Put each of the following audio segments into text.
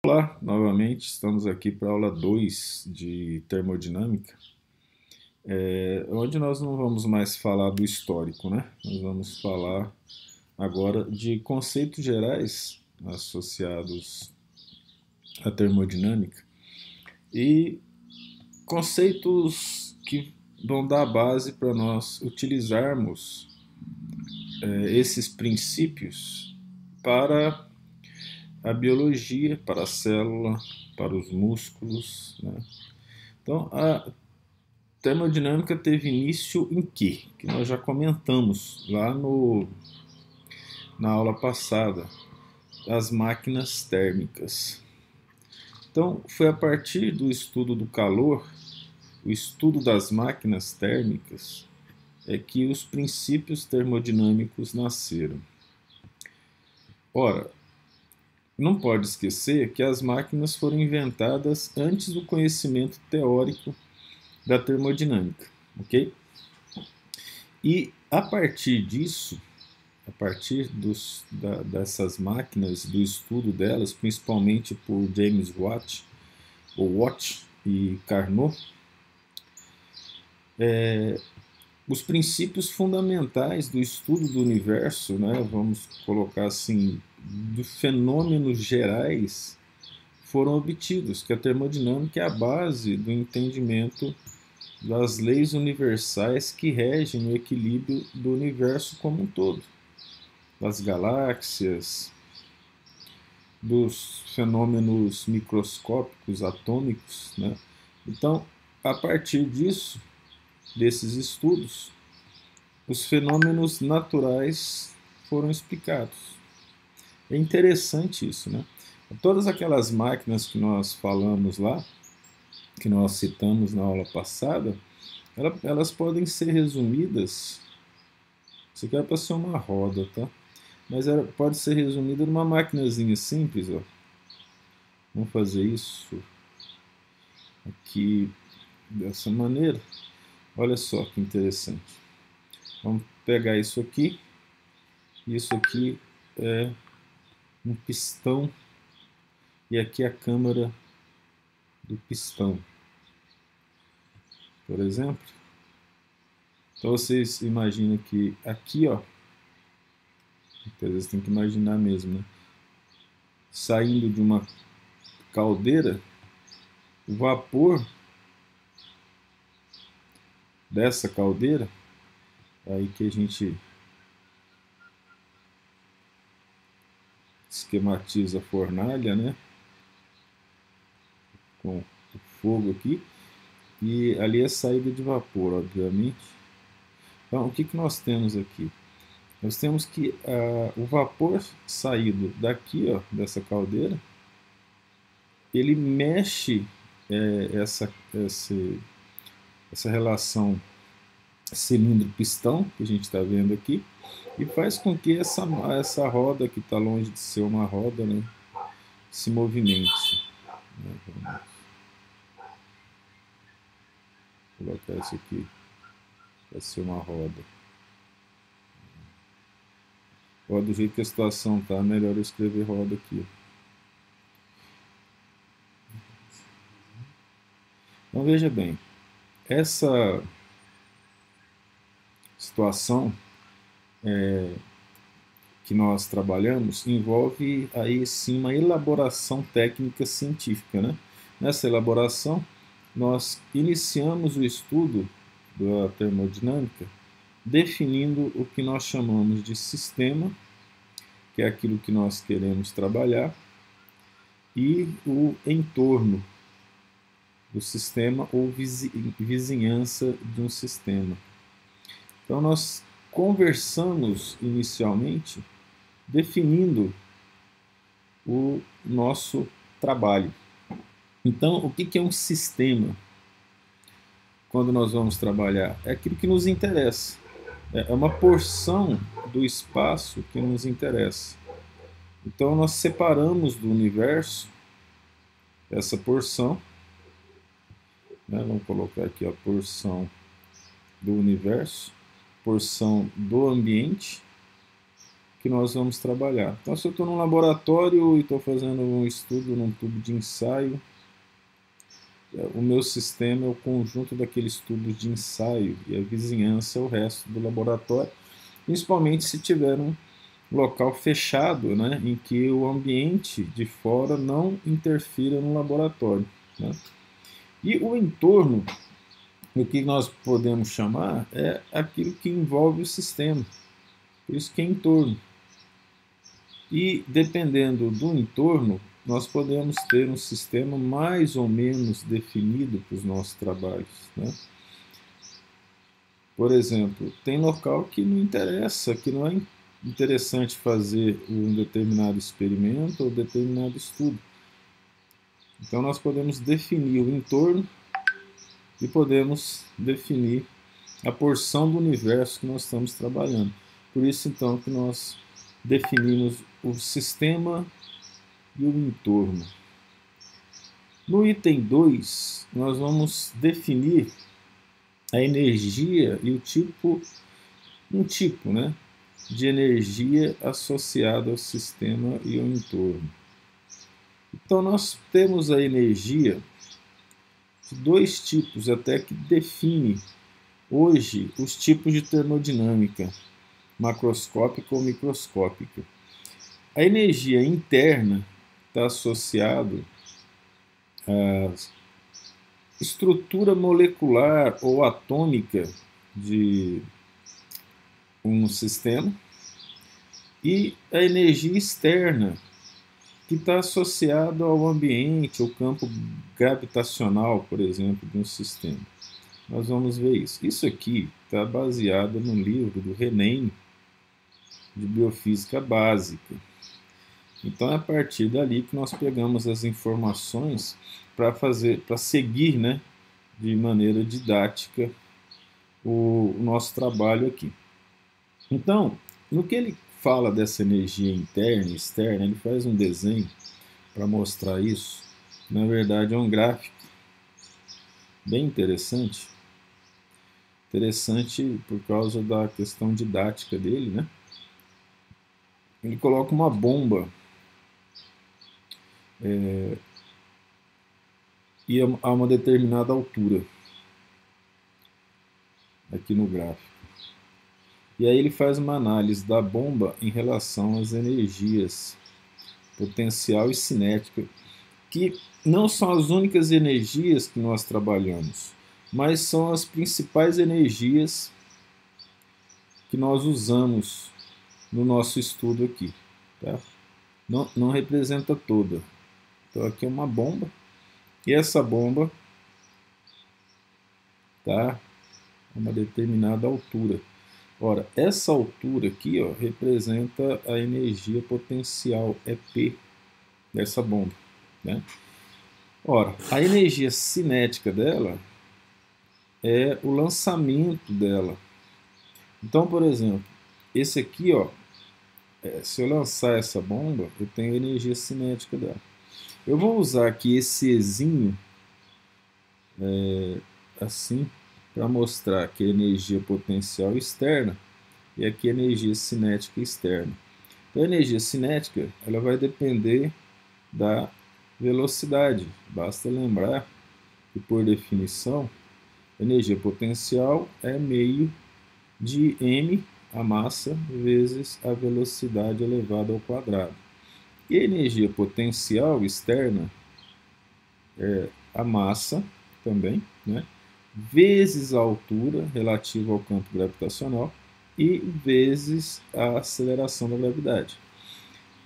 Olá, novamente estamos aqui para a aula 2 de termodinâmica, onde nós não vamos mais falar do histórico, né? Nós vamos falar agora de conceitos gerais associados à termodinâmica e conceitos que vão dar base para nós utilizarmos esses princípios para a biologia, para a célula, para os músculos, né? Então, a termodinâmica teve início em quê? Que nós já comentamos lá na aula passada, as máquinas térmicas. Então, foi a partir do estudo do calor, o estudo das máquinas térmicas, que os princípios termodinâmicos nasceram. Ora, não pode esquecer que as máquinas foram inventadas antes do conhecimento teórico da termodinâmica, ok? E a partir disso, a partir dessas máquinas, do estudo delas, principalmente por James Watt, ou Watt e Carnot, os princípios fundamentais do estudo do universo, né, vamos colocar assim, de fenômenos gerais, foram obtidos, que a termodinâmica é a base do entendimento das leis universais que regem o equilíbrio do universo como um todo, das galáxias, dos fenômenos microscópicos, atômicos, né? Então, a partir disso, desses estudos, os fenômenos naturais foram explicados. É interessante isso, né? Todas aquelas máquinas que nós falamos lá, que nós citamos na aula passada, elas podem ser resumidas. Isso aqui é para ser uma roda, tá? Mas pode ser resumida numa maquinazinha simples, ó. Vamos fazer isso aqui dessa maneira. Olha só que interessante. Vamos pegar isso aqui. Isso aqui é um pistão. E aqui a câmara do pistão, por exemplo. Então vocês imaginam que aqui, ó, às vezes tem que imaginar mesmo, né? Saindo de uma caldeira, o vapor dessa caldeira, aí que a gente esquematiza a fornalha, né? Com o fogo aqui, e ali é a saída de vapor, obviamente. Então, o que, que nós temos aqui? Nós temos que o vapor saído daqui, ó, dessa caldeira, ele mexe essa relação cilindro-pistão que a gente está vendo aqui e faz com que essa roda que está longe de ser uma roda, né, se movimente. Vamos colocar isso aqui para ser uma roda. Ó, do jeito que a situação está, melhor eu escrever roda aqui. Então veja bem, essa situação que nós trabalhamos envolve aí sim uma elaboração técnica científica, né? Nessa elaboração, nós iniciamos o estudo da termodinâmica definindo o que nós chamamos de sistema, que é aquilo que nós queremos trabalhar, e o entorno do sistema ou vizinhança de um sistema. Então nós conversamos inicialmente definindo o nosso trabalho. Então, o que é um sistema? Quando nós vamos trabalhar, é aquilo que nos interessa. É uma porção do espaço que nos interessa. Então, nós separamos do universo essa porção, né? Vamos colocar aqui a porção do universo, porção do ambiente, que nós vamos trabalhar. Então, se eu estou num laboratório e estou fazendo um estudo num tubo de ensaio, o meu sistema é o conjunto daqueles tubos de ensaio e a vizinhança é o resto do laboratório, principalmente se tiver um local fechado, né, em que o ambiente de fora não interfira no laboratório, né? E o entorno, o que nós podemos chamar, é aquilo que envolve o sistema, por isso que é entorno. E dependendo do entorno, nós podemos ter um sistema mais ou menos definido para os nossos trabalhos, né? Por exemplo, tem local que não interessa, que não é interessante fazer um determinado experimento ou determinado estudo. Então nós podemos definir o entorno e podemos definir a porção do universo que nós estamos trabalhando. Por isso então que nós definimos o sistema e o entorno. No item 2, nós vamos definir a energia e o tipo, né, de energia associada ao sistema e ao entorno. Então nós temos a energia de dois tipos até que define hoje os tipos de termodinâmica, macroscópica ou microscópica. A energia interna está associada à estrutura molecular ou atômica de um sistema, e a energia externa, que está associada ao ambiente, ao campo gravitacional, por exemplo, de um sistema. Nós vamos ver isso. Isso aqui está baseado no livro do Renane, de Biofísica Básica. Então é a partir dali que nós pegamos as informações para seguir, né, de maneira didática o nosso trabalho aqui. Então, no que ele fala dessa energia interna e externa, ele faz um desenho para mostrar isso. Na verdade, é um gráfico bem interessante. Interessante por causa da questão didática dele, né? Ele coloca uma bomba e a uma determinada altura aqui no gráfico. E aí ele faz uma análise da bomba em relação às energias potencial e cinética, que não são as únicas energias que nós trabalhamos, mas são as principais energias que nós usamos no nosso estudo aqui. Tá? Não representa toda. Então aqui é uma bomba, e essa bomba está a uma determinada altura. Ora, essa altura aqui, ó, representa a energia potencial, EP, dessa bomba, né? Ora, a energia cinética dela é o lançamento dela. Então, por exemplo, esse aqui, ó, se eu lançar essa bomba, eu tenho a energia cinética dela. Eu vou usar aqui esse Ezinho, assim, para mostrar que a energia potencial externa e aqui a energia cinética externa. Então, a energia cinética ela vai depender da velocidade. Basta lembrar que, por definição, a energia potencial é meio de m, a massa, vezes a velocidade elevada ao quadrado. E a energia potencial externa é a massa também, né, vezes a altura relativa ao campo gravitacional e vezes a aceleração da gravidade.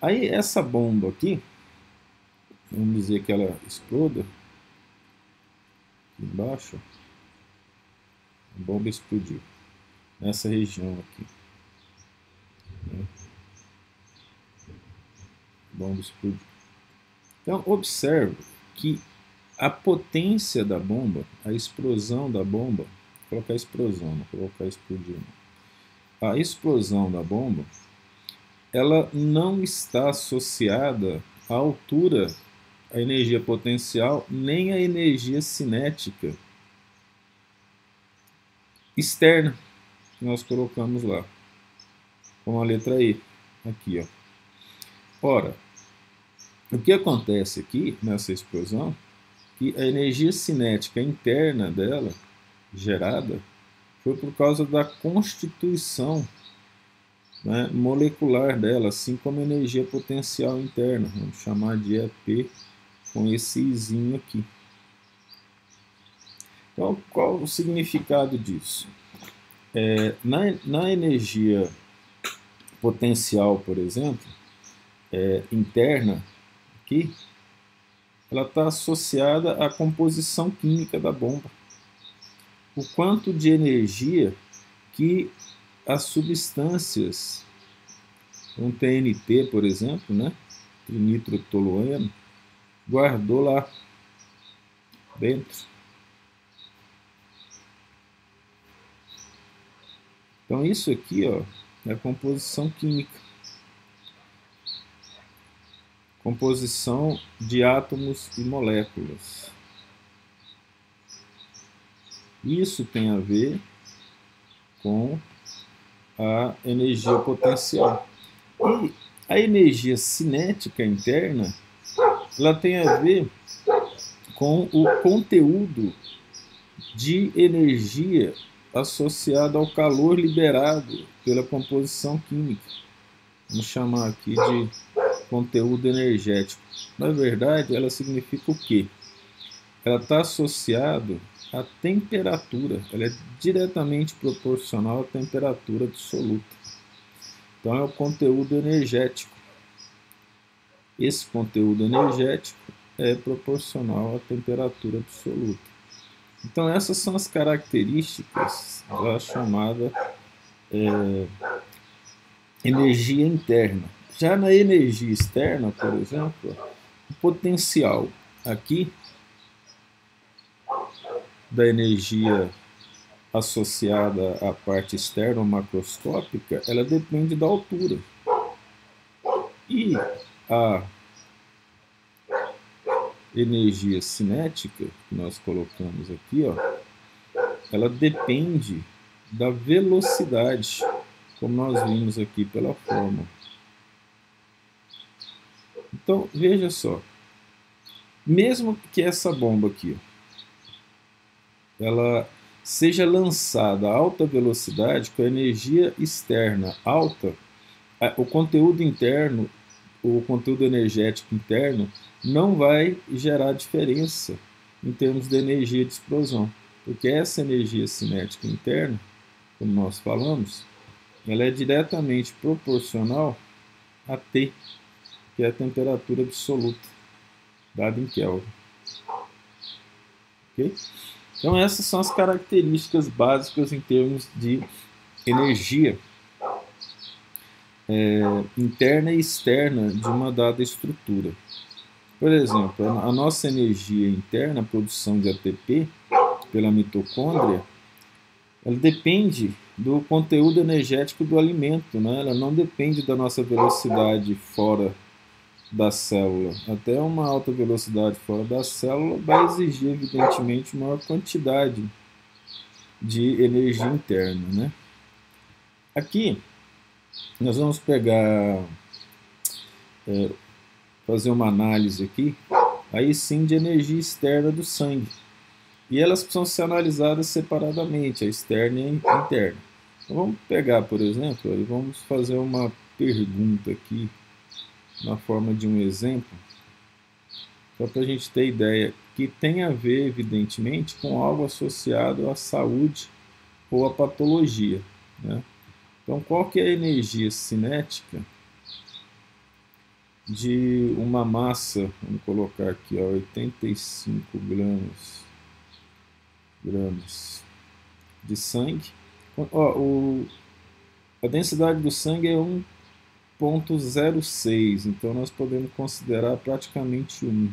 Aí essa bomba aqui, vamos dizer que ela exploda, aqui embaixo, a bomba explodiu, nessa região aqui. A bomba explodiu. Então observe que a potência da bomba, a explosão da bomba, vou colocar explosão, não vou colocar explodir. A explosão da bomba, ela não está associada à altura, à energia potencial, nem à energia cinética externa que nós colocamos lá, com a letra E. Aqui, ó. Ora, o que acontece aqui nessa explosão, que a energia cinética interna dela, gerada, foi por causa da constituição, né, molecular dela, assim como a energia potencial interna. Vamos chamar de EP com esse izinho aqui. Então, qual o significado disso? Na energia potencial, por exemplo, interna, aqui, ela está associada à composição química da bomba. O quanto de energia que as substâncias, um TNT, por exemplo, né, trinitrotolueno, guardou lá dentro. Então isso aqui, ó, é a composição química. Composição de átomos e moléculas. Isso tem a ver com a energia potencial. E a energia cinética interna, ela tem a ver com o conteúdo de energia associado ao calor liberado pela composição química. Vamos chamar aqui de conteúdo energético. Na verdade, ela significa o quê? Ela está associada à temperatura. Ela é diretamente proporcional à temperatura absoluta. Então, é o conteúdo energético. Esse conteúdo energético é proporcional à temperatura absoluta. Então, essas são as características da chamada energia interna. Já na energia externa, por exemplo, o potencial aqui da energia associada à parte externa ou macroscópica, ela depende da altura. E a energia cinética, que nós colocamos aqui, ó, ela depende da velocidade, como nós vimos aqui pela fórmula. Então, veja só, mesmo que essa bomba aqui, ela seja lançada a alta velocidade, com a energia externa alta, o conteúdo interno, o conteúdo energético interno, não vai gerar diferença em termos de energia de explosão, porque essa energia cinética interna, como nós falamos, ela é diretamente proporcional a T, que é a temperatura absoluta, dada em Kelvin. Okay? Então essas são as características básicas em termos de energia interna e externa de uma dada estrutura. Por exemplo, a nossa energia interna, a produção de ATP pela mitocôndria, ela depende do conteúdo energético do alimento, né? Ela não depende da nossa velocidade fora da célula. Até uma alta velocidade fora da célula vai exigir, evidentemente, maior quantidade de energia interna, né? Aqui, nós vamos pegar, fazer uma análise aqui, aí sim, de energia externa do sangue. E elas precisam ser analisadas separadamente, a externa e a interna. Então vamos pegar, por exemplo, e vamos fazer uma pergunta aqui, na forma de um exemplo, só para a gente ter ideia, que tem a ver, evidentemente, com algo associado à saúde ou à patologia, né? Então, qual que é a energia cinética de uma massa, vamos colocar aqui, ó, 85 gramas de sangue. Ó, a densidade do sangue é 1,06, então nós podemos considerar praticamente 1,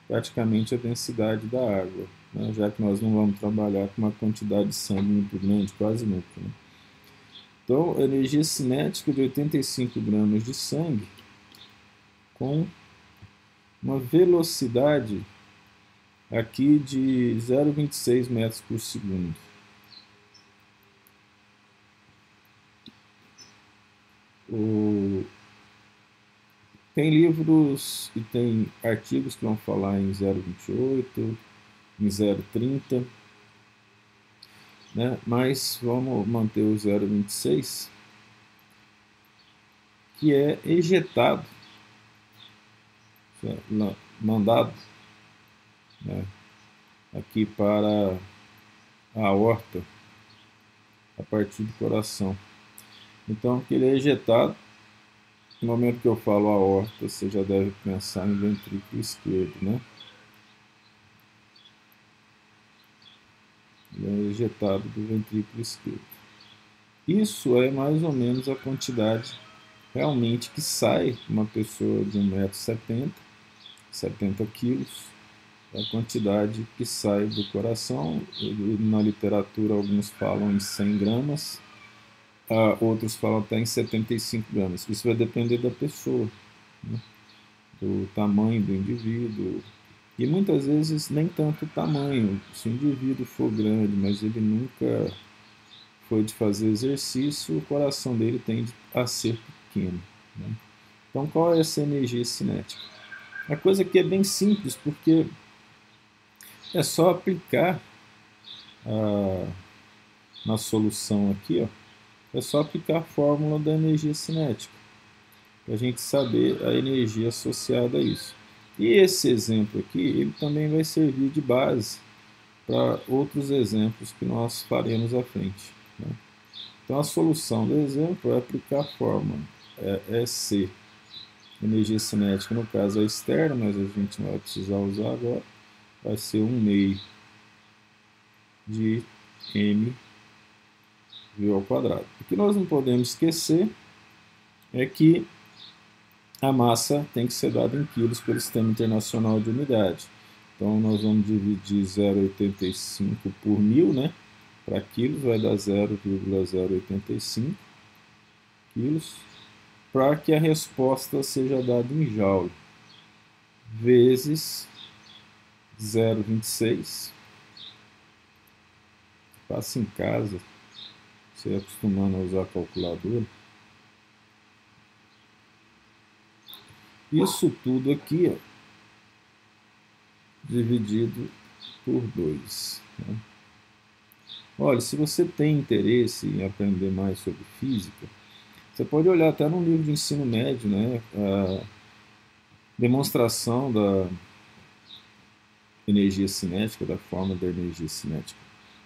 praticamente a densidade da água, né? Já que nós não vamos trabalhar com uma quantidade de sangue muito grande, quase nunca, né? Então, a energia cinética de 85 gramas de sangue com uma velocidade aqui de 0,26 metros por segundo. Tem livros e tem artigos que vão falar em 0,28, em 0,30, né? Mas vamos manter o 0,26, que é ejetado, mandado, né, aqui para a aorta, a partir do coração. Então, que ele é ejetado, no momento que eu falo aorta, você já deve pensar em ventrículo esquerdo, né? Ele é ejetado do ventrículo esquerdo. Isso é mais ou menos a quantidade realmente que sai uma pessoa de 1,70 m, 70 quilos, a quantidade que sai do coração. Na literatura alguns falam em 100 gramas, outros falam até em 75 gramas. Isso vai depender da pessoa, né? Do tamanho do indivíduo, e muitas vezes nem tanto o tamanho. Se o indivíduo for grande, mas ele nunca foi de fazer exercício, o coração dele tende a ser pequeno, né? Então, qual é essa energia cinética? A coisa aqui é bem simples, porque é só aplicar na solução aqui, ó, é só aplicar a fórmula da energia cinética, para a gente saber a energia associada a isso. E esse exemplo aqui, ele também vai servir de base para outros exemplos que nós faremos à frente, né? Então, a solução do exemplo é aplicar a fórmula EC, energia cinética, no caso é externa, mas a gente não vai precisar usar agora, vai ser 1/2 de mv². O que nós não podemos esquecer é que a massa tem que ser dada em quilos pelo Sistema Internacional de Unidade. Então, nós vamos dividir 0,85 por 1000, né? Para quilos vai dar 0,085 quilos, para que a resposta seja dada em joule, vezes 0,26. Faça em casa, você acostumando a usar a calculadora. Isso tudo aqui, ó, dividido por 2. Né? Olha, se você tem interesse em aprender mais sobre física, você pode olhar até no livro de ensino médio, né, a demonstração da energia cinética, da forma da energia cinética.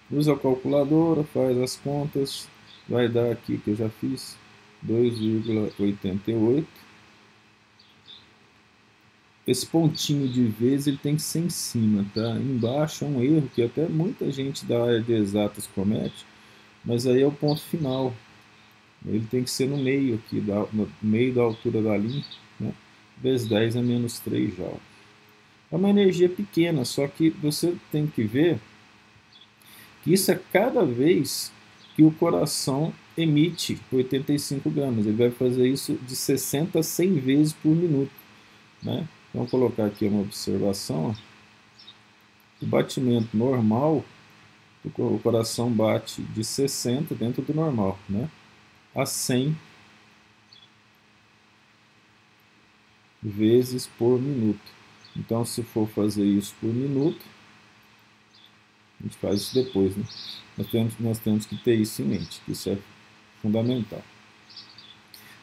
Usa a calculadora, faz as contas, vai dar aqui que eu já fiz, 2,88. Esse pontinho de vezes ele tem que ser em cima, tá? Embaixo é um erro que até muita gente da área de exatas comete, mas aí é o ponto final. Ele tem que ser no meio aqui, no meio da altura da linha, né? Vezes 10 é menos 3 joules. É uma energia pequena, só que você tem que ver que isso é cada vez que o coração emite 85 gramas. Ele vai fazer isso de 60 a 100 vezes por minuto, né? Vamos colocar aqui uma observação. O batimento normal, o coração bate de 60 dentro do normal, né, a 100 vezes por minuto. Então, se for fazer isso por minuto, a gente faz isso depois, né? Nós temos que ter isso em mente, que isso é fundamental.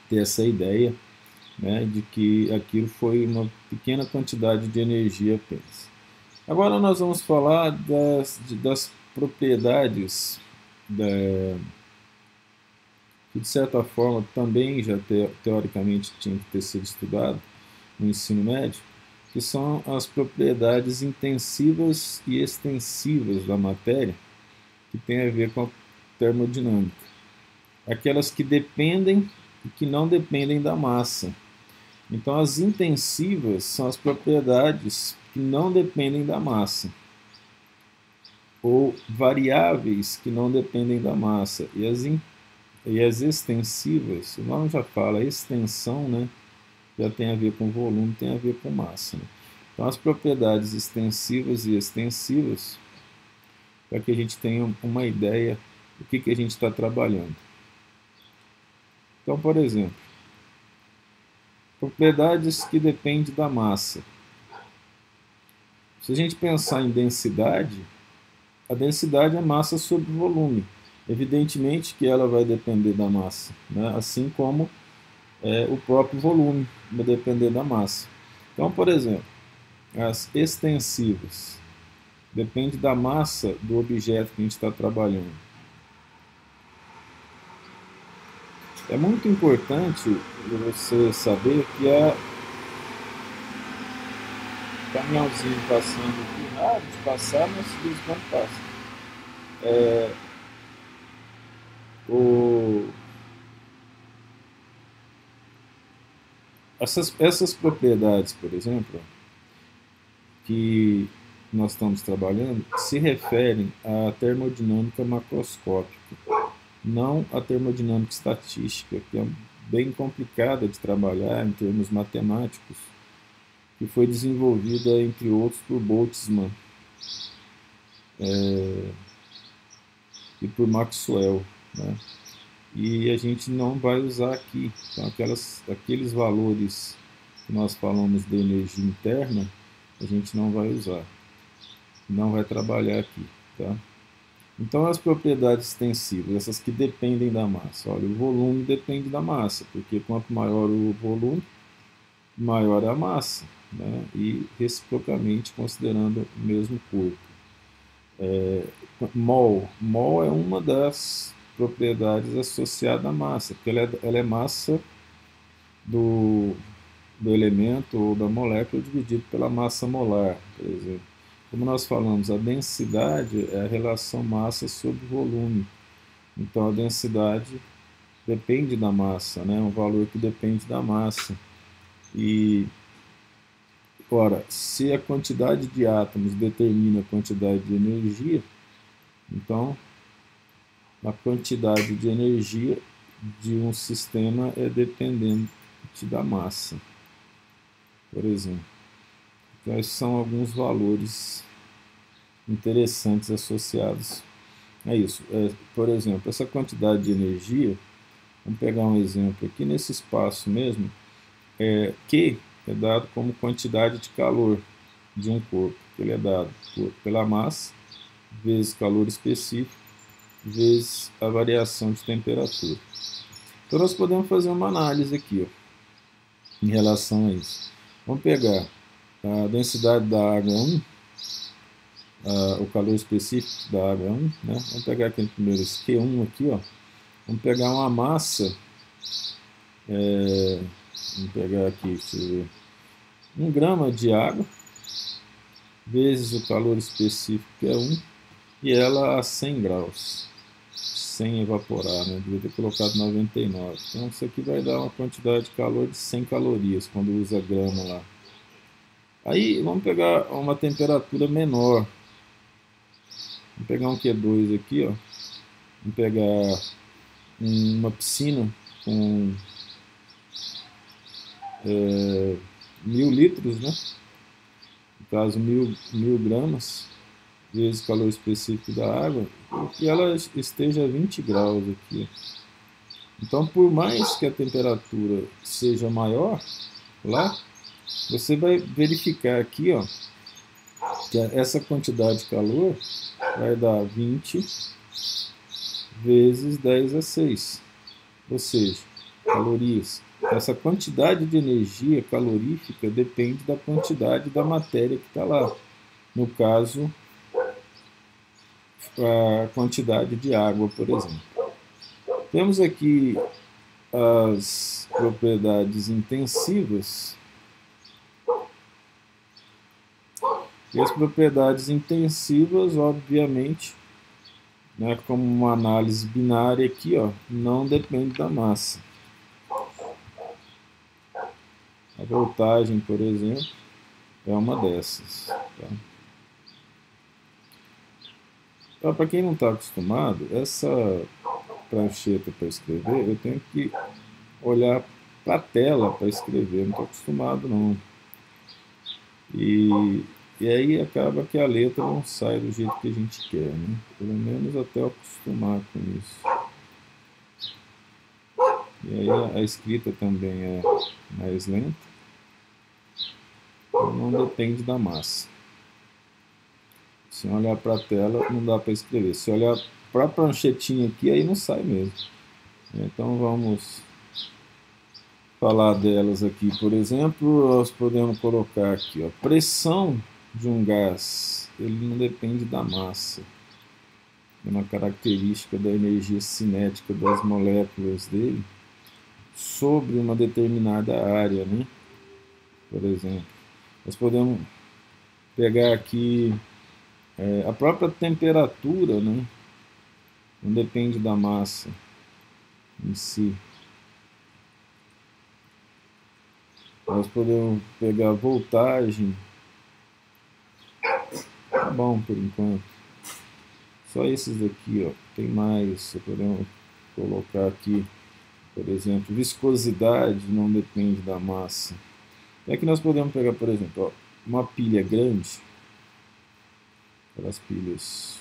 Ter essa ideia, né, de que aquilo foi uma pequena quantidade de energia apenas. Agora nós vamos falar das propriedades que, de certa forma, também já teoricamente tinha que ter sido estudado no ensino médio, que são as propriedades intensivas e extensivas da matéria, que tem a ver com a termodinâmica. Aquelas que dependem e que não dependem da massa. Então, as intensivas são as propriedades que não dependem da massa, ou variáveis que não dependem da massa. E as extensivas, o nome já fala, extensão, né? Já tem a ver com volume, tem a ver com massa, né? Então, as propriedades extensivas e extensivas, para que a gente tenha uma ideia do que a gente está trabalhando. Então, por exemplo, Propriedades que dependem da massa. Se a gente pensar em densidade, a densidade é massa sobre volume. Evidentemente que ela vai depender da massa, né? Assim como o próprio volume vai depender da massa. Então, por exemplo, as extensivas depende da massa do objeto que a gente está trabalhando. É muito importante você saber que a caminhãozinho passando aqui, nada de passar, mas de vez em quando passa. O, essas propriedades, por exemplo, que nós estamos trabalhando, se referem à termodinâmica macroscópica, não à termodinâmica estatística, que é bem complicada de trabalhar em termos matemáticos, que foi desenvolvida, entre outros, por Boltzmann e por Maxwell, né? E a gente não vai usar aqui. Então, aqueles valores que nós falamos de energia interna, a gente não vai usar, não vai trabalhar aqui, tá? Então, as propriedades extensivas, essas que dependem da massa. Olha, o volume depende da massa, porque quanto maior o volume, maior a massa, né? E reciprocamente, considerando o mesmo corpo. Mol é uma das propriedades associadas à massa, porque ela é massa do, do elemento ou da molécula dividido pela massa molar, por exemplo. Como nós falamos, a densidade é a relação massa sobre volume. Então, a densidade depende da massa, né? É um valor que depende da massa. E, ora, se a quantidade de átomos determina a quantidade de energia, então a quantidade de energia de um sistema é dependente da massa, por exemplo. Então, esses são alguns valores interessantes associados a isso. Por exemplo, essa quantidade de energia, vamos pegar um exemplo aqui, nesse espaço mesmo, Q é dado como quantidade de calor de um corpo. Ele é dado pela massa, vezes calor específico, vezes a variação de temperatura. Então, nós podemos fazer uma análise aqui, ó, em relação a isso. Vamos pegar a densidade da água 1, o calor específico da água 1, né? Vamos pegar aqui primeiro esse Q1 aqui, ó. Vamos pegar uma massa, vamos pegar aqui, deixa eu ver, 1 grama de água, vezes o calor específico que é 1, e ela a 100 graus, sem evaporar, né? Devia ter colocado 99. Então isso aqui vai dar uma quantidade de calor de 100 calorias, quando usa grama lá. Aí vamos pegar uma temperatura menor. Vamos pegar um Q2 aqui, ó. Vamos pegar uma piscina com 1000 litros, né? No caso, 1000 gramas, vezes o calor específico da água, e ela esteja a 20 graus aqui. Então, por mais que a temperatura seja maior lá, você vai verificar aqui, ó, que essa quantidade de calor vai dar 20 vezes 10 a 6, ou seja, calorias. Essa quantidade de energia calorífica depende da quantidade da matéria que está lá. No caso, a quantidade de água, por exemplo. Temos aqui as propriedades intensivas. E as propriedades intensivas, obviamente, né, como uma análise binária aqui, ó, não depende da massa. A voltagem, por exemplo, é uma dessas. Tá? Então, para quem não está acostumado, essa prancheta para escrever, eu tenho que olhar para a tela para escrever, não estou acostumado não. E aí acaba que a letra não sai do jeito que a gente quer, né? Pelo menos até eu acostumar com isso. E aí a escrita também é mais lenta, então não depende da massa. Se olhar para a tela, não dá para escrever. Se olhar para a pranchetinha aqui, aí não sai mesmo. Então vamos falar delas aqui. Por exemplo, nós podemos colocar aqui, ó, pressão de um gás, ele não depende da massa. É uma característica da energia cinética das moléculas dele sobre uma determinada área, né? Por exemplo, nós podemos pegar aqui a própria temperatura, né? Não depende da massa em si. Nós podemos pegar a voltagem. Tá bom por enquanto. Só esses daqui, ó. Tem mais. Podemos colocar aqui, por exemplo, viscosidade não depende da massa. É que nós podemos pegar, por exemplo, ó, uma pilha grande, aquelas pilhas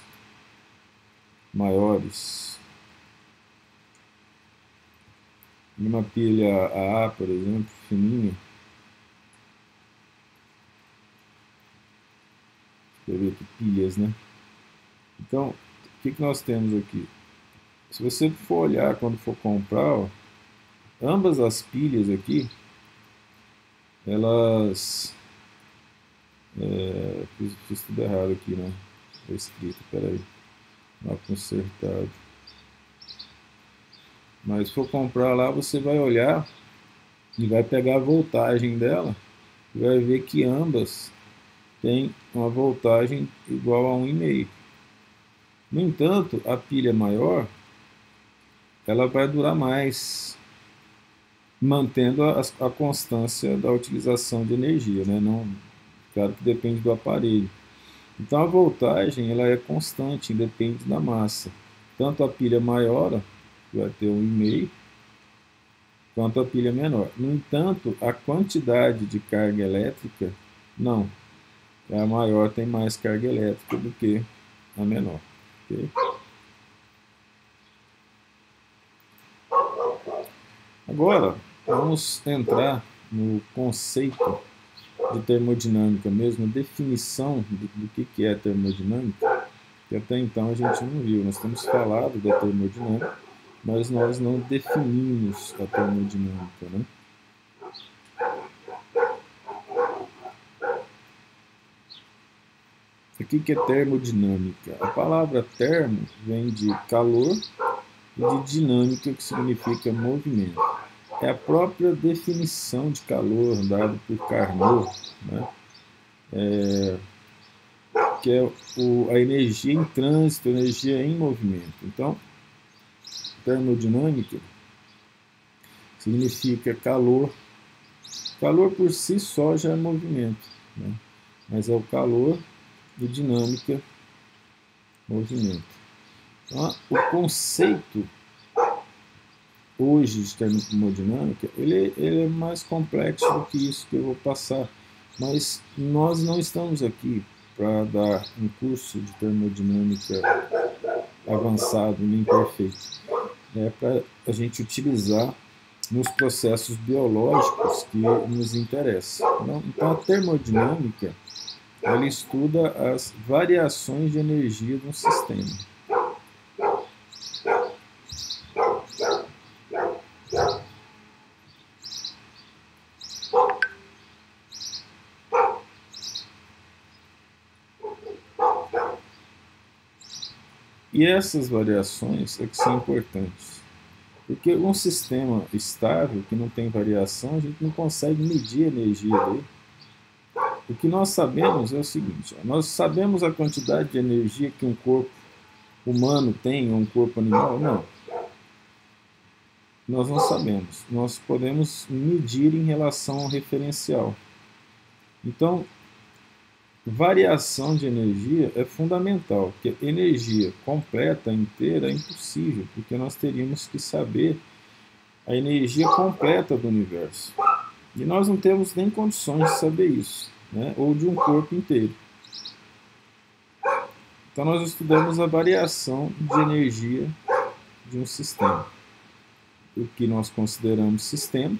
maiores, e uma pilha AA, por exemplo, fininha. Escrever aqui pilhas, né? Então, o que nós temos aqui? Se você for olhar quando for comprar, ó, ambas as pilhas aqui, elas... fiz tudo errado aqui, né? Foi escrito, peraí. Lá consertado. Mas se for comprar lá, você vai olhar e vai pegar a voltagem dela e vai ver que ambas têm uma voltagem igual a 1,5. No entanto, a pilha maior, ela vai durar mais, mantendo a constância da utilização de energia, né? Não, claro que depende do aparelho. Então a voltagem ela é constante, independe da massa. Tanto a pilha maior, que vai ter 1,5, quanto a pilha menor. No entanto, a quantidade de carga elétrica, não. A maior tem mais carga elétrica do que a menor. Okay? Agora, vamos entrar no conceito de termodinâmica mesmo, a definição do que é termodinâmica, que até então a gente não viu. Nós temos falado da termodinâmica, mas nós não definimos a termodinâmica, né? O que é termodinâmica? A palavra termo vem de calor e de dinâmica, que significa movimento. É a própria definição de calor dada por Carnot, né? Que é a energia em trânsito, a energia em movimento. Então, termodinâmica significa calor. Calor por si só já é movimento, né? Mas é o calor e dinâmica, movimento. Então, o conceito hoje de termodinâmica, ele é mais complexo do que isso que eu vou passar. Mas nós não estamos aqui para dar um curso de termodinâmica avançado nem perfeito. É para a gente utilizar nos processos biológicos que nos interessam. Então, a termodinâmica ela estuda as variações de energia de um sistema. E essas variações é que são importantes. Porque um sistema estável, que não tem variação, a gente não consegue medir a energia dele. O que nós sabemos é o seguinte, nós sabemos a quantidade de energia que um corpo humano tem, ou um corpo animal? Não. Nós não sabemos. Nós podemos medir em relação ao referencial. Então, variação de energia é fundamental, porque energia completa, inteira, é impossível, porque nós teríamos que saber a energia completa do universo. E nós não temos nem condições de saber isso, né? Ou de um corpo inteiro. Então nós estudamos a variação de energia de um sistema. o que nós consideramos sistema,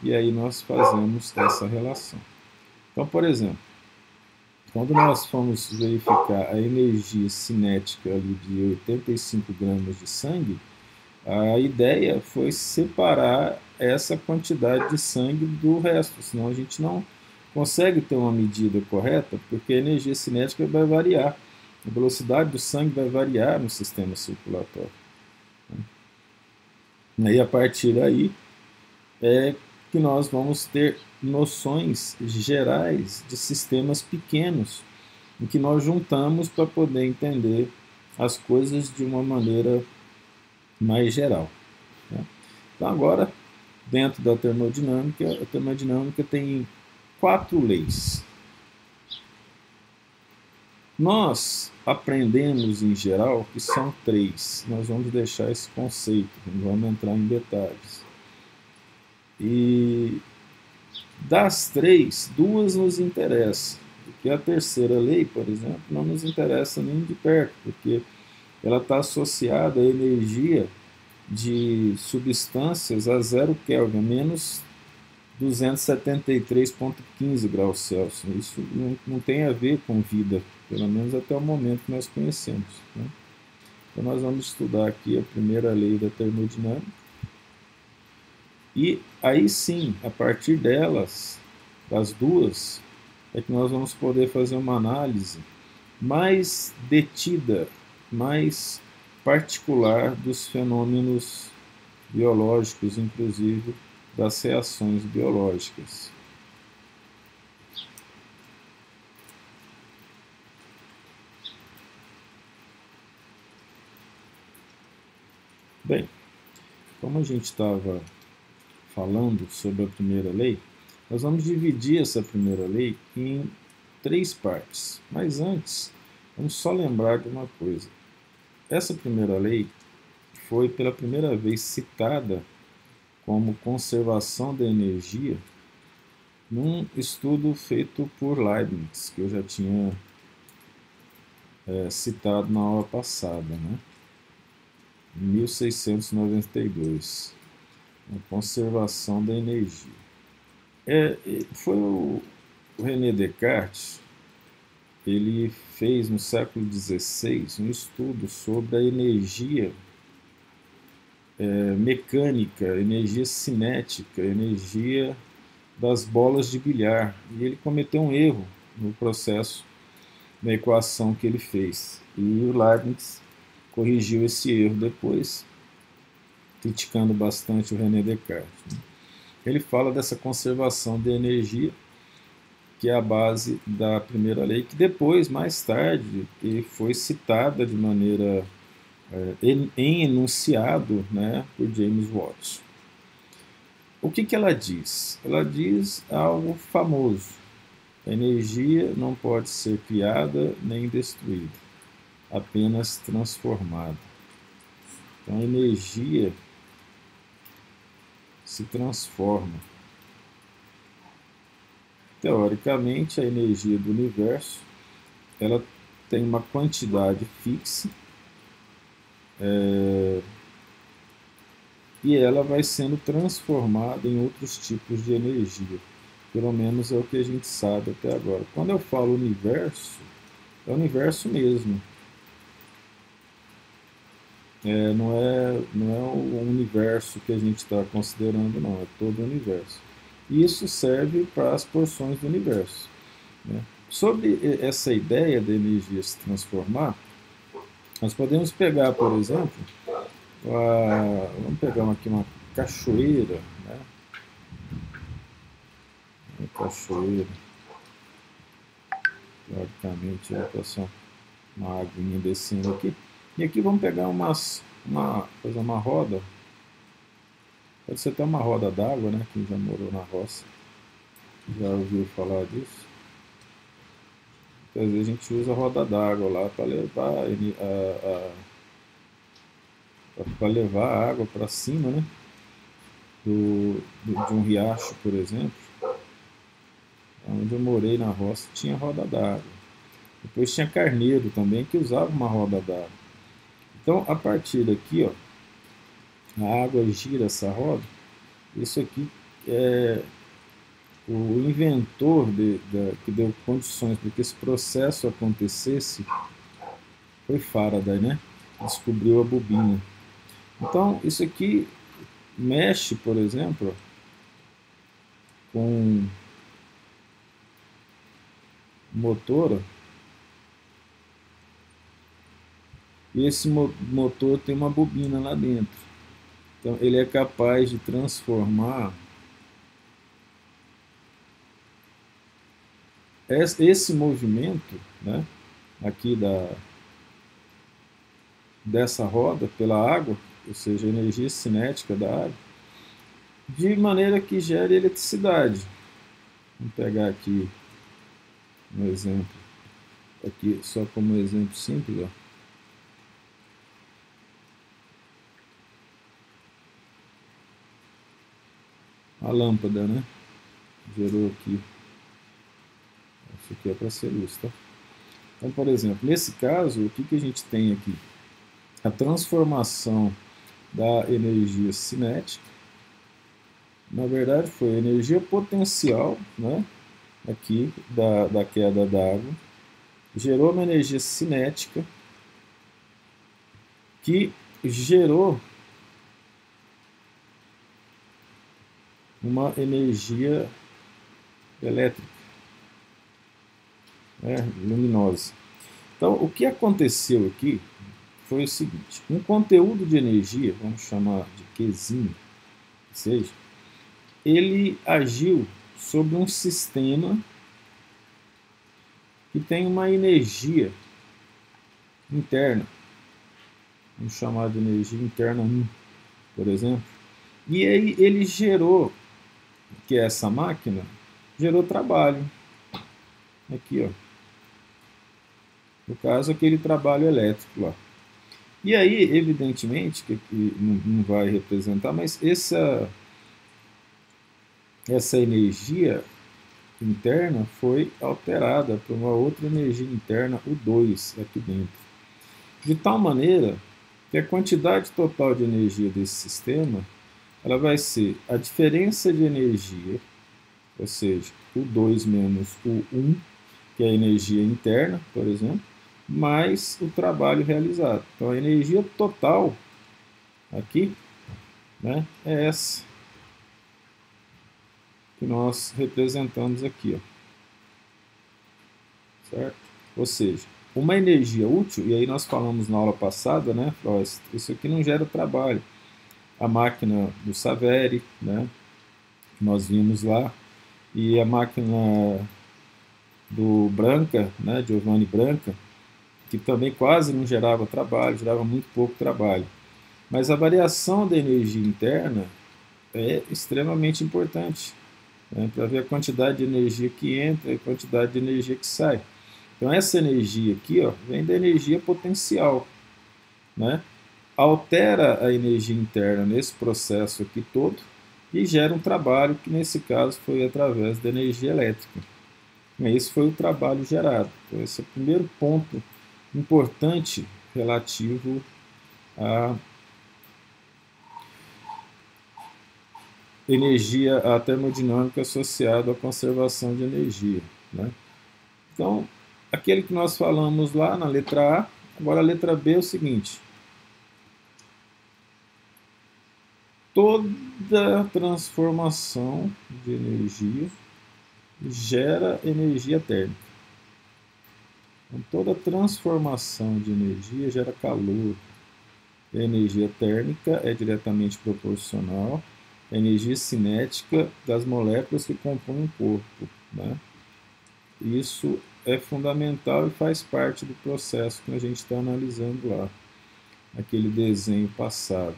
e aí nós fazemos essa relação. Então, por exemplo, quando nós fomos verificar a energia cinética ali de 85 gramas de sangue, a ideia foi separar essa quantidade de sangue do resto, senão a gente não consegue ter uma medida correta, porque a energia cinética vai variar, a velocidade do sangue vai variar no sistema circulatório. E aí, a partir daí, é que nós vamos ter noções gerais de sistemas pequenos, em que nós juntamos para poder entender as coisas de uma maneira mais geral. Né? Então, agora, dentro da termodinâmica, a termodinâmica tem 4 leis. Nós aprendemos, em geral, que são 3. Nós vamos deixar esse conceito, não vamos entrar em detalhes. E das 3, 2 nos interessam. Porque a terceira lei, por exemplo, não nos interessa nem de perto, porque ela está associada à energia de substâncias a 0 Kelvin, a menos 273,15 graus Celsius. Isso não tem a ver com vida, pelo menos até o momento que nós conhecemos. Né? Então nós vamos estudar aqui a primeira lei da termodinâmica. E aí sim, a partir delas, das duas, é que nós vamos poder fazer uma análise mais detida, mais particular dos fenômenos biológicos, inclusive das reações biológicas. Bem, como a gente estava falando sobre a primeira lei, nós vamos dividir essa primeira lei em 3 partes. Mas antes, vamos só lembrar de uma coisa. Essa primeira lei foi pela primeira vez citada como conservação da energia num estudo feito por Leibniz, que eu já tinha citado na aula passada, né? Em 1692. A conservação da energia. Foi o René Descartes, ele fez no século XVI um estudo sobre a energia mecânica, energia cinética, energia das bolas de bilhar. E ele cometeu um erro no processo da equação que ele fez. E o Leibniz corrigiu esse erro depois, criticando bastante o René Descartes. Ele fala dessa conservação de energia, que é a base da primeira lei, que depois, mais tarde, foi citada de maneira em enunciado, né, por James Watt. O que ela diz? Ela diz algo famoso. A energia não pode ser criada nem destruída, apenas transformada. Então, a energia se transforma. Teoricamente, a energia do universo ela tem uma quantidade fixa e ela vai sendo transformada em outros tipos de energia. Pelo menos é o que a gente sabe até agora. Quando eu falo universo, é o universo mesmo. Não é o universo que a gente está considerando, não. É todo o universo. E isso serve para as porções do universo. Né? Sobre essa ideia da energia se transformar, nós podemos pegar, por exemplo, vamos pegar aqui uma cachoeira, né? Uma cachoeira. Teoricamente, vai passar uma aguinha descendo aqui. E aqui vamos pegar fazer uma roda. Pode ser até uma roda d'água, né? Quem já morou na roça já ouviu falar disso. Às vezes a gente usa a roda d'água lá para levar a água para cima, né? De um riacho, por exemplo. Onde eu morei na roça tinha roda d'água. Depois tinha carneiro também que usava uma roda d'água. Então, a partir daqui, ó, a água gira essa roda, isso aqui é o inventor que deu condições para que esse processo acontecesse foi Faraday, né? Descobriu a bobina. Então, isso aqui mexe, por exemplo, com motor, e esse motor tem uma bobina lá dentro. Então, ele é capaz de transformar esse movimento, né, aqui dessa roda pela água, ou seja, a energia cinética da água, de maneira que gere eletricidade. Vamos pegar aqui um exemplo, aqui só como exemplo simples, ó. A lâmpada, né? Gerou aqui. Isso aqui é para ser luz, tá? Então, por exemplo, nesse caso, o que a gente tem aqui? A transformação da energia cinética, na verdade foi a energia potencial, né, aqui da queda d'água, gerou uma energia cinética que gerou uma energia elétrica, né, luminosa. Então, o que aconteceu aqui foi o seguinte: um conteúdo de energia, vamos chamar de Qzinho, que seja, ele agiu sobre um sistema que tem uma energia interna, vamos chamar de energia interna 1, por exemplo, e aí ele gerou, que é essa máquina, gerou trabalho. Aqui, ó. No caso, aquele trabalho elétrico lá. E aí, evidentemente, que não vai representar, mas essa energia interna foi alterada por uma outra energia interna, o 2, aqui dentro. De tal maneira que a quantidade total de energia desse sistema ela vai ser a diferença de energia, ou seja, o 2 menos o 1, que é a energia interna, por exemplo, mais o trabalho realizado. Então a energia total aqui, né, é essa que nós representamos aqui, ó. Certo? Ou seja, uma energia útil, e aí nós falamos na aula passada, né, isso aqui não gera trabalho. A máquina do Saveri, né, que nós vimos lá, e a máquina do Branca, né, Giovanni Branca, que também quase não gerava trabalho, gerava muito pouco trabalho. Mas a variação da energia interna é extremamente importante, né, para ver a quantidade de energia que entra e a quantidade de energia que sai. Então essa energia aqui, ó, vem da energia potencial, né? Altera a energia interna nesse processo aqui todo e gera um trabalho que nesse caso foi através da energia elétrica. E esse foi o trabalho gerado. Então esse é o primeiro ponto importante relativo à energia, à termodinâmica associada à conservação de energia, né? Então, aquele que nós falamos lá na letra A, agora a letra B é o seguinte: toda transformação de energia gera energia térmica. Então, toda transformação de energia gera calor. A energia térmica é diretamente proporcional à energia cinética das moléculas que compõem o corpo, né? Isso é fundamental e faz parte do processo que a gente está analisando lá, aquele desenho passado.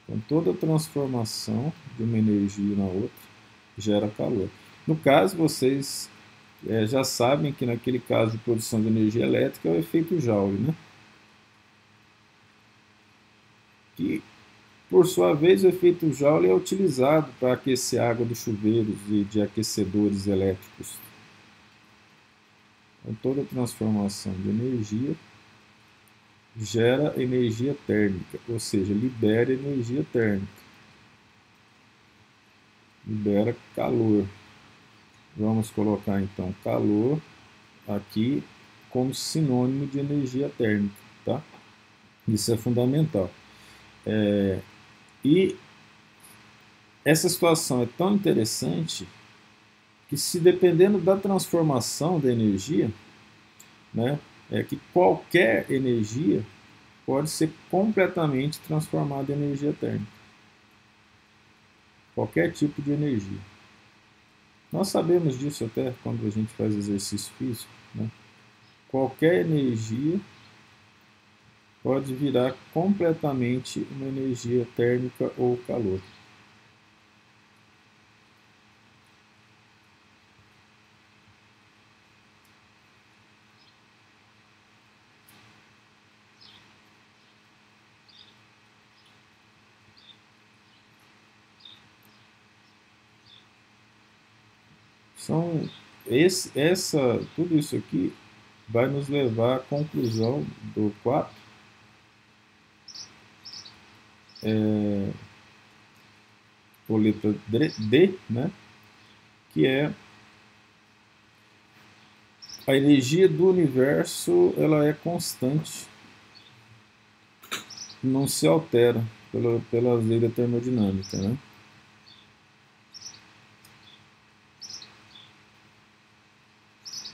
Então, toda transformação de uma energia na outra gera calor. No caso, vocês já sabem que naquele caso de produção de energia elétrica é o efeito Joule, né? Que, por sua vez, o efeito Joule é utilizado para aquecer a água dos chuveiros e de aquecedores gera energia térmica, ou seja, libera energia térmica, libera calor. Vamos colocar então calor aqui como sinônimo de energia térmica, tá? Isso é fundamental. E essa situação é tão interessante que, se dependendo da transformação da energia, né, é que qualquer energia pode ser completamente transformada em energia térmica. Qualquer tipo de energia. Nós sabemos disso até quando a gente faz exercício físico, né? Qualquer energia pode virar completamente uma energia térmica ou calor. Tudo isso aqui vai nos levar à conclusão do 4, ou letra D, né? Que é a energia do universo, ela é constante, não se altera pela lei da termodinâmica, né?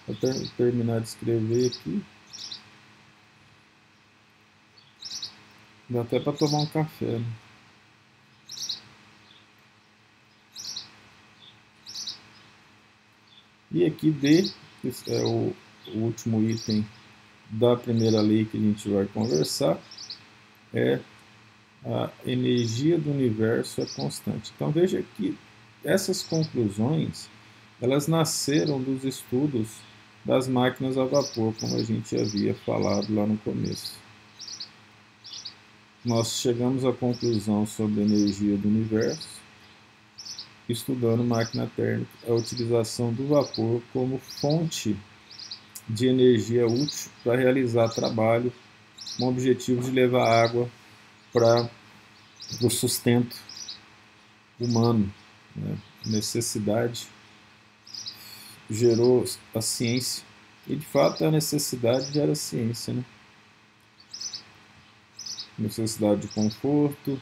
Vou terminar de escrever aqui. Dá até para tomar um café, né? E aqui D, que é o último item da primeira lei que a gente vai conversar, é a energia do universo é constante. Então veja que essas conclusões, elas nasceram dos estudos das máquinas a vapor, como a gente havia falado lá no começo. Nós chegamos à conclusão sobre a energia do universo estudando máquina térmica, a utilização do vapor como fonte de energia útil para realizar trabalho com o objetivo de levar água para o sustento humano, né? Necessidade gerou a ciência, e de fato a necessidade gera ciência, né? Necessidade de conforto,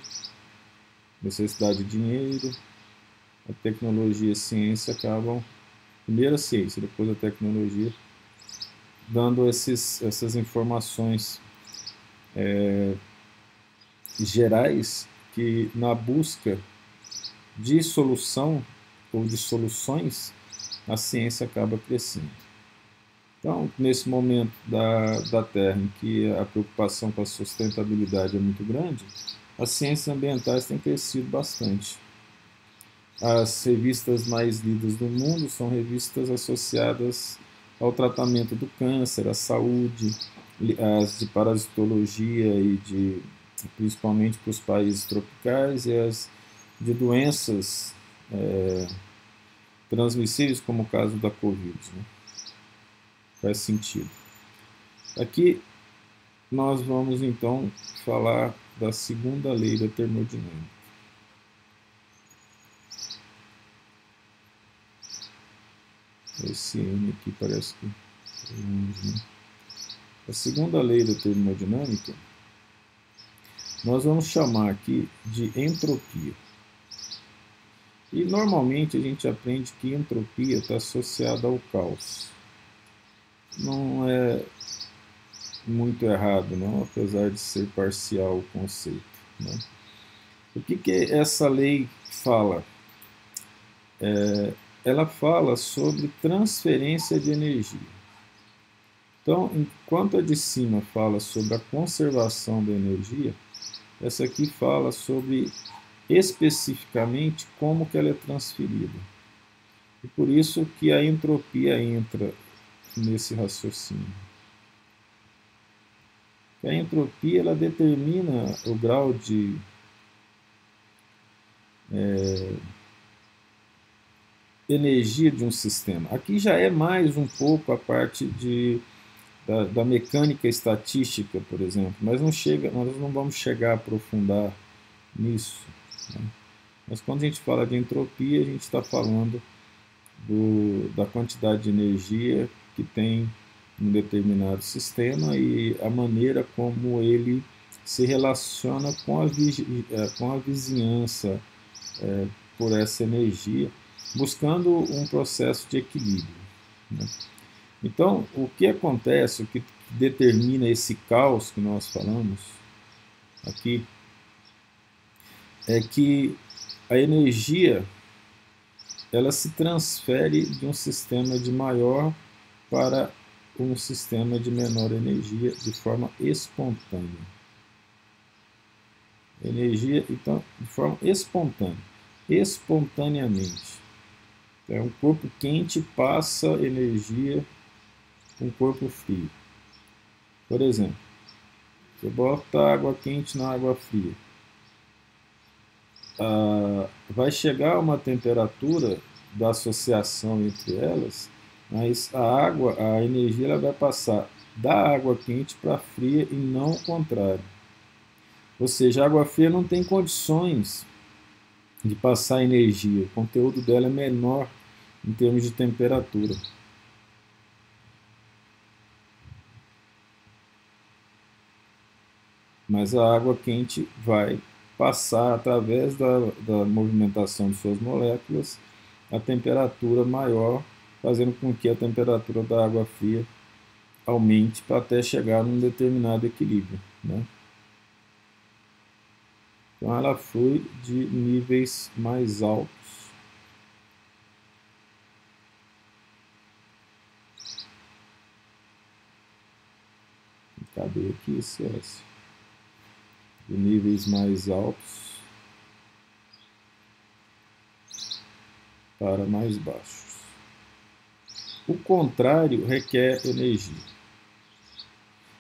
necessidade de dinheiro, a tecnologia e a ciência acabam, primeiro a ciência, depois a tecnologia, dando essas informações gerais que, na busca de solução ou de soluções, a ciência acaba crescendo. Então, nesse momento da Terra em que a preocupação com a sustentabilidade é muito grande, as ciências ambientais têm crescido bastante. As revistas mais lidas do mundo são revistas associadas ao tratamento do câncer, à saúde, as de parasitologia e principalmente para os países tropicais, e as de doenças transmissíveis, como o caso da Covid, né? Faz sentido. Aqui nós vamos então falar da segunda lei da termodinâmica. Esse N aqui parece que é longe, né? A segunda lei da termodinâmica nós vamos chamar aqui de entropia. E normalmente a gente aprende que entropia está associada ao caos. Não é muito errado, não, apesar de ser parcial o conceito, né? O que essa lei fala? Ela fala sobre transferência de energia. Então, enquanto a de cima fala sobre a conservação da energia, essa aqui fala sobre especificamente como que ela é transferida. E por isso que a entropia entra nesse raciocínio. A entropia, ela determina o grau de energia de um sistema. Aqui já é mais um pouco a parte da mecânica estatística, por exemplo, mas nós não vamos chegar a aprofundar nisso, né? Mas quando a gente fala de entropia, a gente está falando da quantidade de energia que tem um determinado sistema e a maneira como ele se relaciona com a vizinhança por essa energia, buscando um processo de equilíbrio, né? Então, o que acontece, o que determina esse caos que nós falamos aqui, é que a energia ela se transfere de um sistema de maior para um sistema de menor energia de forma espontânea. Energia, então, de forma espontânea, espontaneamente. Então, um corpo quente passa energia para um corpo frio. Por exemplo, você bota água quente na água fria. Vai chegar a uma temperatura da associação entre elas, mas a energia ela vai passar da água quente para a fria e não o contrário. Ou seja, a água fria não tem condições de passar energia, o conteúdo dela é menor em termos de temperatura. Mas a água quente vai passar através da movimentação de suas moléculas a temperatura maior, fazendo com que a temperatura da água fria aumente para até chegar num determinado equilíbrio, né? Então ela flui de níveis mais altos. Cadê aqui esse S? De níveis mais altos para mais baixos. O contrário requer energia.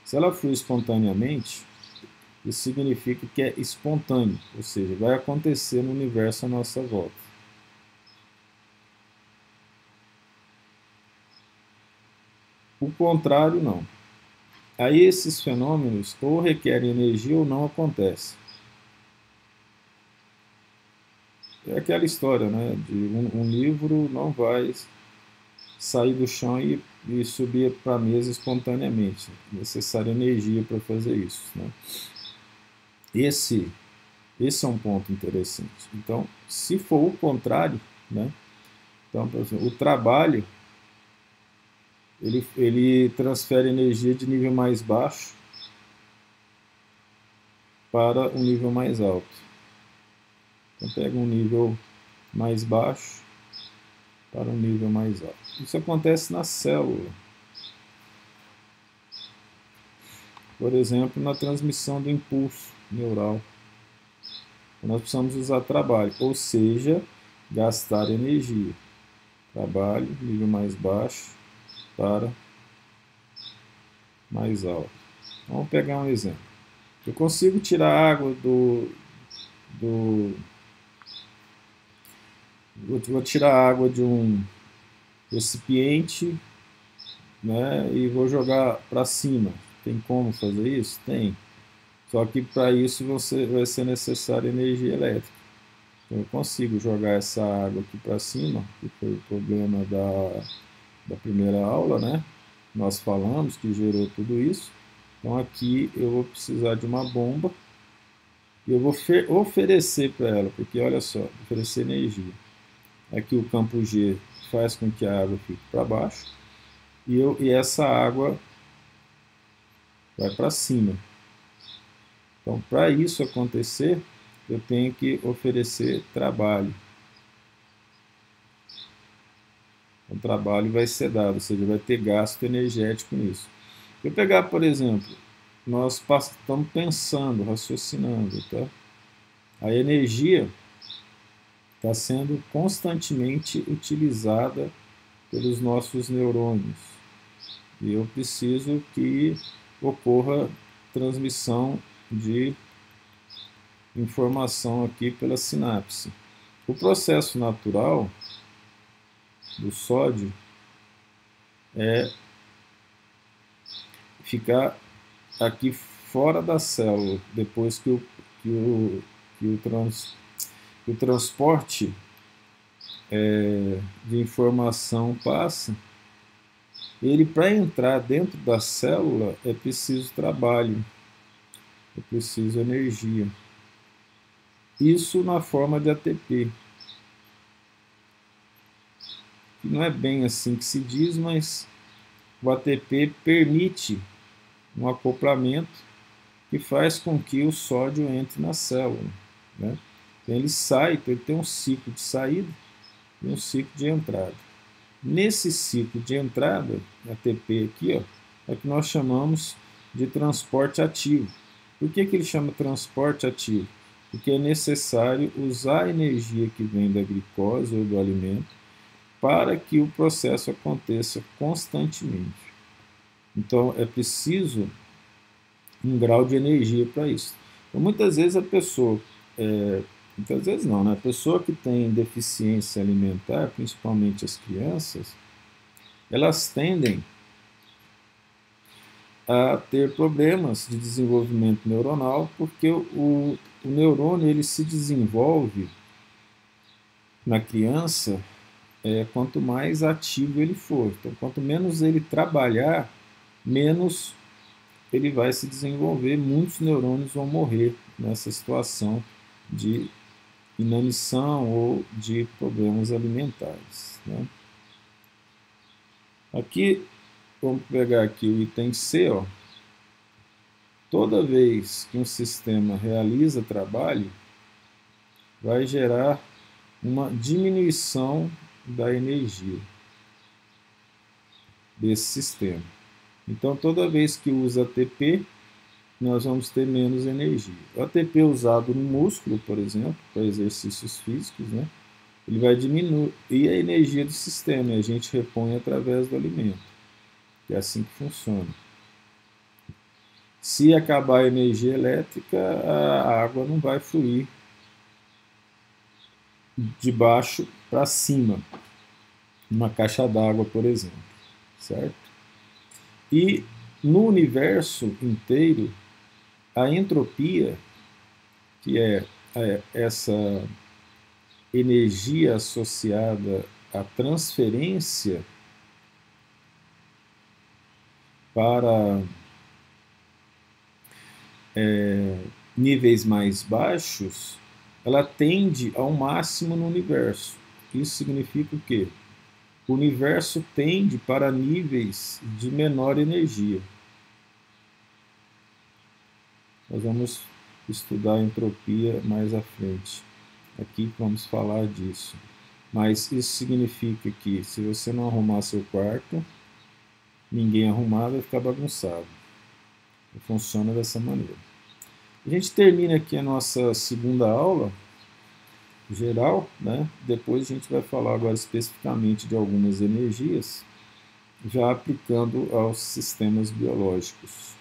Se ela flui espontaneamente, isso significa que é espontâneo, ou seja, vai acontecer no universo à nossa volta. O contrário, não. Aí esses fenômenos ou requerem energia ou não acontecem. É aquela história, né? De um livro não vai sair do chão e subir para a mesa espontaneamente. É necessária energia para fazer isso, né? Esse é um ponto interessante. Então, se for o contrário, né? Então, por exemplo, o trabalho ele transfere energia de nível mais baixo para um nível mais alto. Então, pega um nível mais baixo para um nível mais alto. Isso acontece na célula. Por exemplo, na transmissão do impulso neural. Nós precisamos usar trabalho, ou seja, gastar energia. Trabalho, nível mais baixo para mais alto. Vamos pegar um exemplo. Eu consigo tirar água vou tirar água de um recipiente, né, e vou jogar para cima. Tem como fazer isso? Tem. Só que para isso vai ser necessária energia elétrica. Então eu consigo jogar essa água aqui para cima, que foi o problema da primeira aula, né? Nós falamos que gerou tudo isso. Então aqui eu vou precisar de uma bomba e eu vou oferecer para ela, porque olha só, oferecer energia. Aqui o campo G faz com que a água fique para baixo e essa água vai para cima. Então, para isso acontecer, eu tenho que oferecer trabalho. O trabalho vai ser dado, ou seja, vai ter gasto energético nisso. Se eu pegar, por exemplo, nós estamos pensando, raciocinando, tá? A energia está sendo constantemente utilizada pelos nossos neurônios. E eu preciso que ocorra transmissão de informação aqui pela sinapse. O processo natural do sódio é ficar aqui fora da célula, depois que o, que o transporte de informação passa, ele, para entrar dentro da célula, é preciso trabalho, é preciso energia. Isso na forma de ATP. Que não é bem assim que se diz, mas o ATP permite um acoplamento que faz com que o sódio entre na célula, né? Então ele sai, então ele tem um ciclo de saída e um ciclo de entrada. Nesse ciclo de entrada, ATP aqui, ó, é que nós chamamos de transporte ativo. Por que ele chama transporte ativo? Porque é necessário usar a energia que vem da glicose ou do alimento para que o processo aconteça constantemente. Então, é preciso um grau de energia para isso. Então, muitas vezes a pessoa, muitas vezes não, né? A pessoa que tem deficiência alimentar, principalmente as crianças, elas tendem a ter problemas de desenvolvimento neuronal, porque o neurônio ele se desenvolve na criança quanto mais ativo ele for. Então, quanto menos ele trabalhar, menos ele vai se desenvolver. Muitos neurônios vão morrer nessa situação de inanição ou de problemas alimentares, né? Aqui, vamos pegar aqui o item C, ó. Toda vez que um sistema realiza trabalho, vai gerar uma diminuição da energia desse sistema. Então, toda vez que usa ATP, nós vamos ter menos energia. O ATP usado no músculo, por exemplo, para exercícios físicos, né, ele vai diminuir a energia do sistema e a gente repõe através do alimento. É assim que funciona. Se acabar a energia elétrica, a água não vai fluir de baixo para cima, uma caixa d'água, por exemplo, certo? E no universo inteiro, a entropia, que é essa energia associada à transferência para níveis mais baixos, ela tende ao máximo no universo. Isso significa o quê? O universo tende para níveis de menor energia. Nós vamos estudar a entropia mais à frente. Aqui vamos falar disso. Mas isso significa que se você não arrumar seu quarto, ninguém arrumar, vai ficar bagunçado. Funciona dessa maneira. A gente termina aqui a nossa segunda aula geral, né? Depois a gente vai falar agora especificamente de algumas energias, já aplicando aos sistemas biológicos.